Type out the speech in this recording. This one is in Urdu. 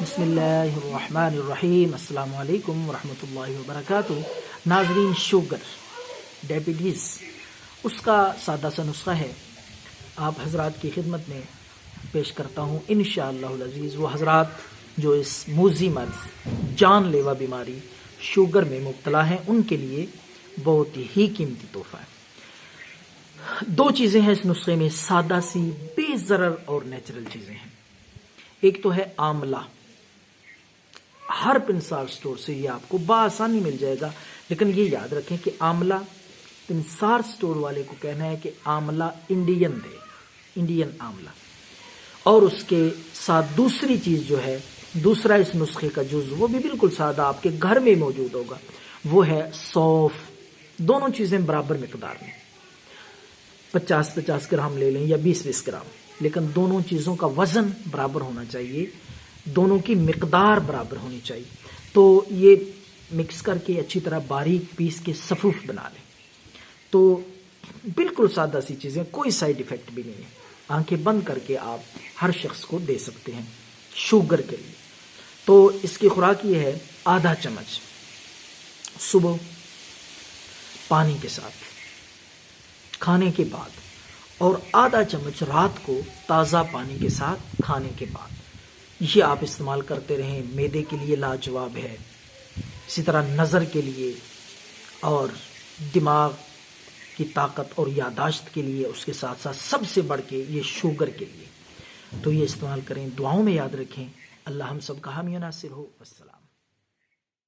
بسم اللہ الرحمن الرحیم۔ السلام علیکم ورحمۃ اللہ وبرکاتہ۔ ناظرین، شوگر ڈائبٹیز اس کا سادہ سا نسخہ ہے، آپ حضرات کی خدمت میں پیش کرتا ہوں انشاءاللہ العزیز۔ وہ حضرات جو اس موذی مرض جان لیوا بیماری شوگر میں مبتلا ہیں، ان کے لیے بہت ہی قیمتی تحفہ ہے۔ دو چیزیں ہیں اس نسخے میں، سادہ سی بے ضرر اور نیچرل چیزیں ہیں۔ ایک تو ہے آملہ، ہر پنسار سٹور سے یہ آپ کو بآسانی مل جائے گا، لیکن یہ یاد رکھیں کہ آملہ پنسار سٹور والے کو کہنا ہے کہ آملہ انڈین دے، انڈین آملہ۔ اور اس کے ساتھ دوسری چیز جو ہے، دوسرا اس نسخے کا جز، وہ بھی بالکل سادہ آپ کے گھر میں موجود ہوگا، وہ ہے سونف۔ دونوں چیزیں برابر مقدار میں، 50-50 گرام لے لیں یا 20-20 گرام، لیکن دونوں چیزوں کا وزن برابر ہونا چاہیے، دونوں کی مقدار برابر ہونی چاہیے۔ تو یہ مکس کر کے اچھی طرح باریک پیس کے صفوف بنا لیں۔ تو بالکل سادہ سی چیزیں، کوئی سائیڈ ایفیکٹ بھی نہیں ہے، آنکھیں بند کر کے آپ ہر شخص کو دے سکتے ہیں شوگر کے لیے۔ تو اس کی خوراک یہ ہے، آدھا چمچ صبح پانی کے ساتھ کھانے کے بعد، اور آدھا چمچ رات کو تازہ پانی کے ساتھ کھانے کے بعد۔ یہ آپ استعمال کرتے رہیں، معدے کے لیے لاجواب ہے، اسی طرح نظر کے لیے اور دماغ کی طاقت اور یادداشت کے لیے، اس کے ساتھ ساتھ سب سے بڑھ کے یہ شوگر کے لیے۔ تو یہ استعمال کریں، دعاؤں میں یاد رکھیں۔ اللہ ہم سب کا حامی و ناصر ہو۔ السلام۔